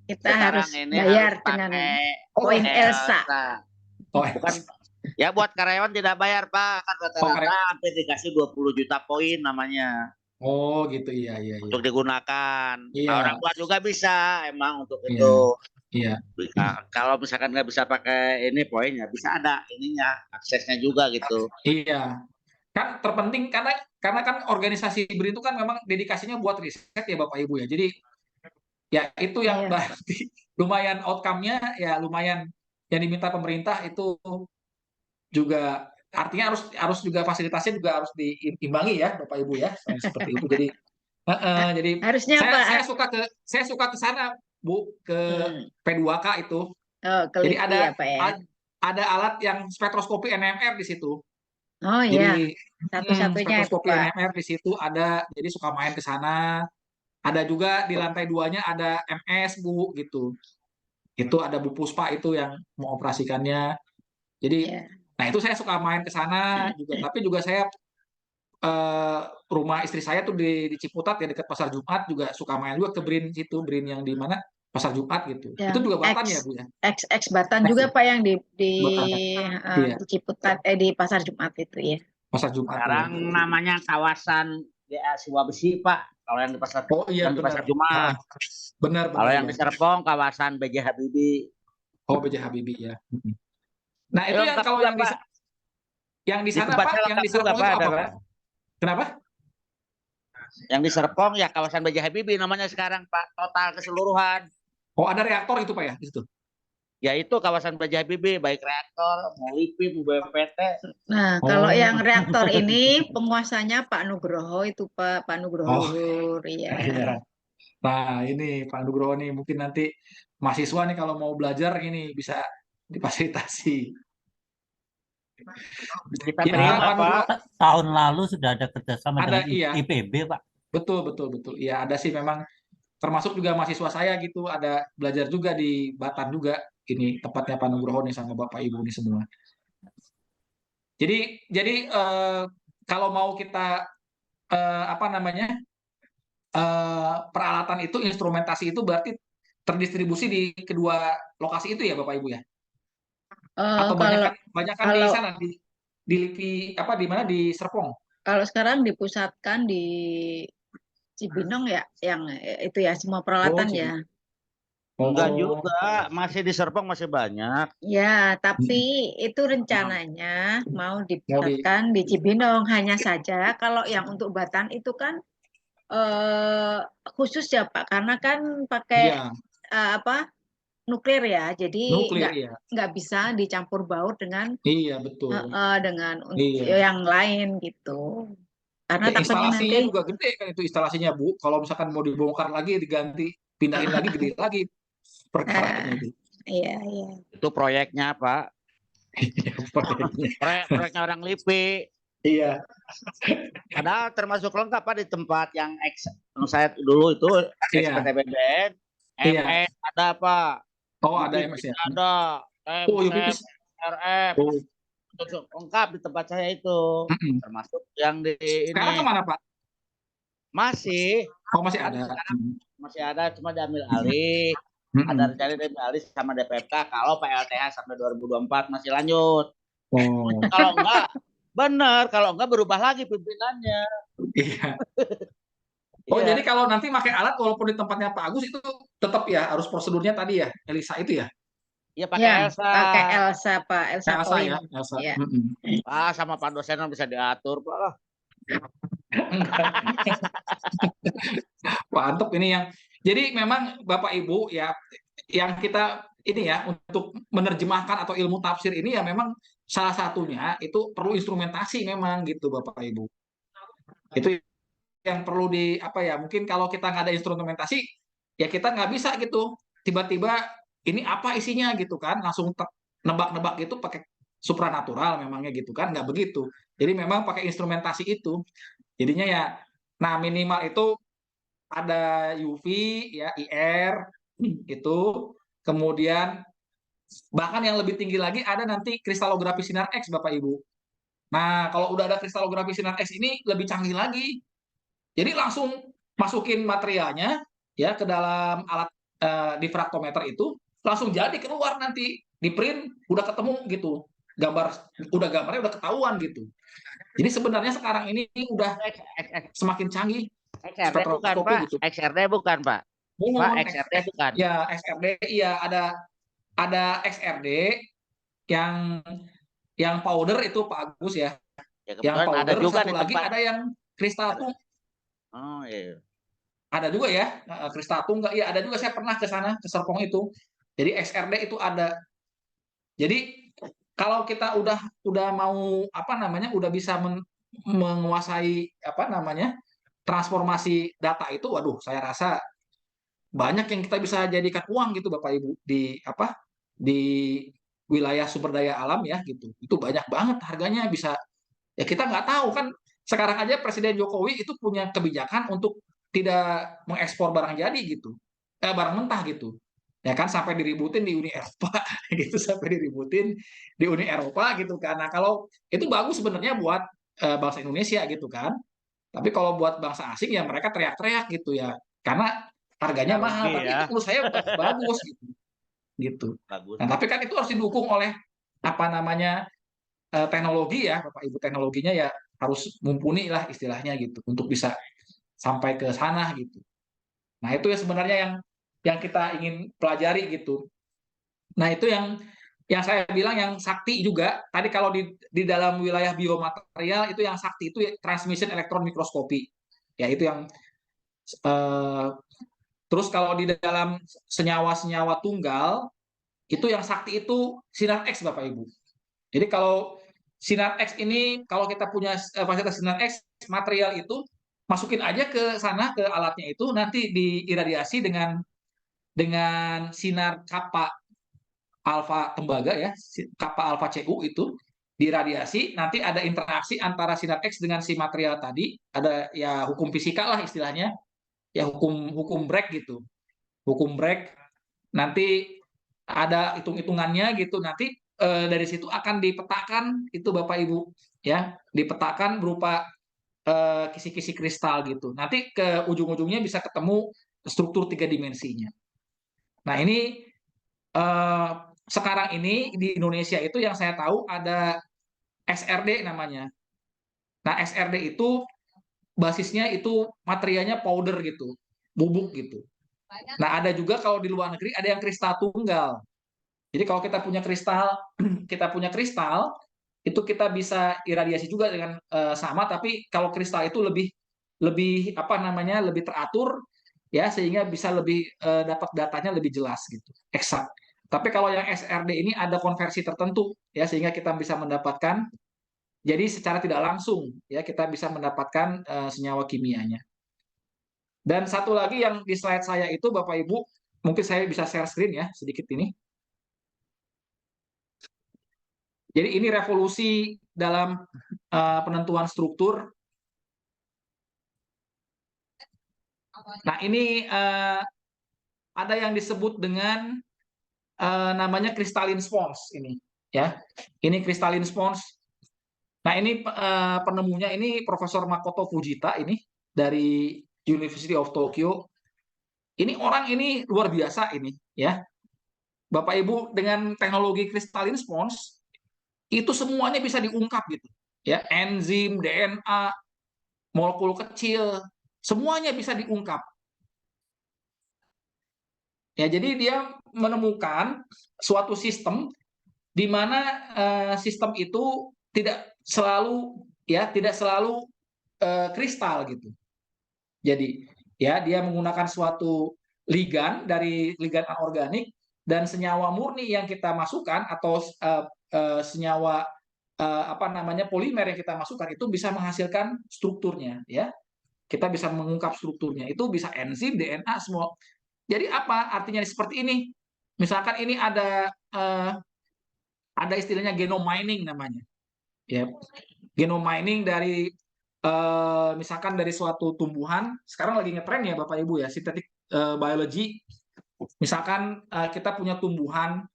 Kita harus sekarang ini bayar harus dengan pakai poin Elsa. Oh, Bukan, ya buat karyawan tidak bayar, Pak. Kan rata-rata hampir dikasih 20 juta poin namanya oh gitu iya iya iya. untuk digunakan. Iya. Nah, orang tua juga bisa emang untuk Iya. itu. Iya. Nah, kalau misalkan nggak bisa pakai ini poinnya, bisa ada ininya, aksesnya juga gitu. Iya. Kan terpenting karena kan organisasi BRIN itu kan memang dedikasinya buat riset ya Bapak Ibu ya. Jadi ya itu yang Iya. berarti lumayan outcome-nya ya lumayan yang diminta pemerintah itu juga artinya harus juga fasilitasnya juga harus diimbangi ya Bapak Ibu ya seperti itu. Jadi Harusnya, Pak. saya suka ke sana Bu ke P2K itu. Oh, ke Jadi LIPI ya, Pak ya. ada alat yang spektroskopi NMR di situ. Oh iya, Jadi satu-satunya itu, spektroskopi Pak. NMR di situ ada, jadi suka main ke sana. Ada juga di lantai 2-nya ada MS Bu gitu. Itu ada Bu Puspa itu yang mengoperasikannya. Jadi, Iya. nah itu saya suka main ke sana juga. Tapi juga saya rumah istri saya tuh di Ciputat ya dekat Pasar Jumat juga suka main juga ke BRIN situ, BRIN yang di mana Pasar Jumat gitu. Itu juga Batan ya Bu ya? Ex Batan juga, Pak, yang di Batan. Iya. di Ciputat, di Pasar Jumat itu ya. Pasar Jumat. Sekarang namanya kawasan Sebuah Besi, Pak. Kalau yang di Pasar, Oh iya yang di benar. Pasar Jumat. Benar. Kalau yang ya. di Serpong kawasan B.J. Habibie. Oh B.J. Habibie ya. Nah itu yang Lengkap kalau juga, yang di Pak. yang di Di sana tempatnya Pak, yang lengkap di juga, Serpong Pak, itu ada, apa Pak. Pak? Kenapa? Yang di Serpong ya kawasan B.J. Habibie namanya sekarang, Pak. Total keseluruhan. Oh ada reaktor itu Pak ya di situ? Yaitu kawasan B.J. Habibie, baik reaktor, mau LIPI, mau BMPT. Nah, kalau yang reaktor ini penguasanya Pak Nugroho itu, Pak Nugroho Luhur, iya. Iya. Nah ini Pak Nugroho nih mungkin nanti mahasiswa nih kalau mau belajar ini bisa difasilitasi. Kita Ya, terima, Pak Nugroho. Pak. Tahun lalu sudah ada kerjasama Ada, dengan iya. IPB, Pak. Betul. Iya ada sih memang termasuk juga mahasiswa saya gitu ada belajar juga di Batan juga ini tempatnya Pak Nugroho nih sama Bapak Ibu nih semua. Jadi kalau mau kita apa namanya peralatan itu instrumentasi itu berarti terdistribusi di kedua lokasi itu ya Bapak Ibu ya? Atau banyakan di kalau- sana di LIPI apa di mana di Serpong? Kalau sekarang dipusatkan di Cibinong ya, yang itu ya semua peralatan ya. Enggak juga, masih di Serpong masih banyak. Ya, tapi itu rencananya mau dipusatkan di Cibinong. Hanya saja kalau yang untuk Batan itu kan khusus ya Pak, karena kan pakai nuklir ya, jadi nggak bisa dicampur baur dengan dengan yang lain gitu. Karena takutnya instalasinya nanti juga gede kan itu instalasinya Bu. Kalau misalkan mau dibongkar lagi diganti pindahin lagi gede lagi perkaranya itu. Iya. Itu proyeknya, Pak. Proyeknya orang LIPI. Iya. Padahal termasuk lengkap Pak di tempat yang saya dulu itu PTBN, MS ada Pak. Oh ada MS ya. Ada. UPIPIS. RF. Lengkap di tempat saya itu. Termasuk yang di ini. Sekarang kemana Pak? Masih. Oh masih ada. Masih ada, cuma diambil alih. Ada rencana diambil alih sama DPK kalau PLTH sampai 2024 masih lanjut. Kalau enggak, benar. Kalau enggak berubah lagi pimpinannya. Iya. Oh jadi kalau nanti pakai alat walaupun di tempatnya Pak Agus itu tetap ya harus prosedurnya tadi ya, Elisa itu ya? Iya pakai Ya, Elsa. pakai Elsa, Pak. Elsa Elsa Koin. ya, Elsa. Ya. Sama Pak dosen bisa diatur, Pak. Mantap ini yang. Jadi memang Bapak Ibu ya, yang kita ini ya untuk menerjemahkan atau ilmu tafsir ini ya memang salah satunya itu perlu instrumentasi memang gitu Bapak Ibu. Itu yang perlu di apa ya? Mungkin kalau kita nggak ada instrumentasi ya kita nggak bisa gitu. Tiba-tiba ini apa isinya gitu kan? Langsung nebak-nebak gitu pakai supranatural memangnya gitu kan? Nggak begitu. Jadi memang pakai instrumentasi itu. Jadinya ya, nah minimal itu ada UV, ya IR itu, kemudian bahkan yang lebih tinggi lagi ada nanti kristalografi sinar X Bapak Ibu. Nah kalau udah ada kristalografi sinar X ini lebih canggih lagi. Jadi langsung masukin materialnya ya ke dalam alat difraktometer itu, langsung jadi keluar nanti di print udah ketemu gitu gambarnya udah ketahuan gitu. Jadi sebenarnya sekarang ini udah semakin canggih. XRD bukan, Pak. Gitu. XRD bukan, Pak. Pak, XRD bukan. Ya, XRD iya ada XRD yang powder itu Pak Agus ya. Yang powder ada juga satu lagi ada yang kristatum. Oh iya. Ada juga ya, kristatum enggak? Iya, ada juga saya pernah ke sana ke Serpong itu. Jadi XRD itu ada. Jadi kalau kita udah mau apa namanya, udah bisa menguasai apa namanya? Transformasi data itu, waduh, saya rasa banyak yang kita bisa jadikan uang gitu Bapak Ibu di apa di wilayah sumber daya alam ya gitu. Itu banyak banget harganya bisa ya kita nggak tahu kan sekarang aja Presiden Jokowi itu punya kebijakan untuk tidak mengekspor barang jadi gitu. Barang mentah gitu. Ya kan sampai diributin di Uni Eropa gitu sampai diributin di Uni Eropa gitu kan. Nah, kalau itu bagus sebenarnya buat bangsa Indonesia gitu kan. Tapi kalau buat bangsa asing ya mereka teriak-teriak gitu ya. Karena harganya mahal, tapi itu menurut saya bagus gitu. Gitu. Bagus. Nah, tapi kan itu harus didukung oleh apa namanya teknologi ya, Bapak Ibu, teknologinya ya harus mumpuni lah istilahnya gitu untuk bisa sampai ke sana gitu. Nah, itu ya sebenarnya yang kita ingin pelajari gitu. Nah, itu yang saya bilang yang sakti juga. Tadi kalau di dalam wilayah biomaterial itu yang sakti itu ya, transmission elektron mikroskopi. Ya itu yang terus kalau di dalam senyawa-senyawa tunggal itu yang sakti itu sinar X Bapak Ibu. Jadi kalau sinar X ini kalau kita punya fasilitas sinar X material itu masukin aja ke sana ke alatnya itu nanti diiradiasi dengan sinar kappa alfa tembaga ya, kappa alfa Cu itu diradiasi nanti ada interaksi antara sinar X dengan si material tadi, ada ya hukum fisika lah istilahnya. Ya hukum Bragg gitu. Hukum Bragg nanti ada hitung-hitungannya gitu. Nanti dari situ akan dipetakan itu Bapak Ibu ya, dipetakan berupa kisi-kisi kristal gitu. Nanti ke ujung-ujungnya bisa ketemu struktur 3 dimensinya. Nah, ini sekarang ini di Indonesia itu yang saya tahu ada XRD namanya. Nah, XRD itu basisnya itu materialnya powder gitu, bubuk gitu. Nah, ada juga kalau di luar negeri ada yang kristal tunggal. Jadi kalau kita punya kristal, itu kita bisa iradiasi juga dengan sama, tapi kalau kristal itu lebih apa namanya, lebih teratur ya sehingga bisa lebih dapat datanya lebih jelas gitu, eksak. Tapi kalau yang XRD ini ada konversi tertentu ya sehingga kita bisa mendapatkan jadi secara tidak langsung ya kita bisa mendapatkan senyawa kimianya. Dan satu lagi yang di slide saya itu Bapak Ibu, mungkin saya bisa share screen ya sedikit ini. Jadi ini revolusi dalam penentuan struktur. Nah, ini ada yang disebut dengan namanya crystalline sponge ini ya. Ini crystalline sponge. Nah, ini penemunya ini Profesor Makoto Fujita ini dari University of Tokyo. Ini orang ini luar biasa ini ya. Bapak Ibu dengan teknologi crystalline sponge itu semuanya bisa diungkap gitu. Ya, enzim, DNA, molekul kecil, semuanya bisa diungkap. Ya, jadi dia menemukan suatu sistem di mana sistem itu tidak selalu kristal gitu. Jadi ya dia menggunakan suatu ligan dari ligan anorganik, dan senyawa murni yang kita masukkan atau senyawa polimer yang kita masukkan itu bisa menghasilkan strukturnya, ya. Kita bisa mengungkap strukturnya. Itu bisa enzim, DNA, semua. Jadi apa artinya seperti ini? Misalkan ini ada istilahnya genome mining namanya. Ya. Genome mining dari misalkan dari suatu tumbuhan, sekarang lagi ngetren ya Bapak Ibu ya, synthetic biology. Misalkan kita punya tumbuhan,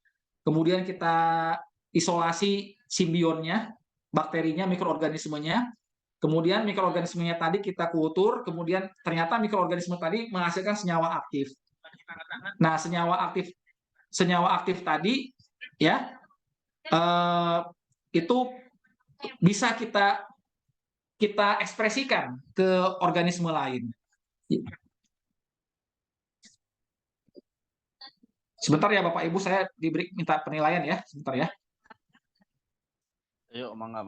kemudian kita isolasi simbionnya, bakterinya, mikroorganismenya, kemudian mikroorganismenya tadi kita kultur, kemudian ternyata mikroorganisme tadi menghasilkan senyawa aktif. Nah, senyawa aktif tadi ya itu bisa kita ekspresikan ke organisme lain. Sebentar ya Bapak Ibu, saya minta penilaian ya, sebentar ya. Ayo, mangga.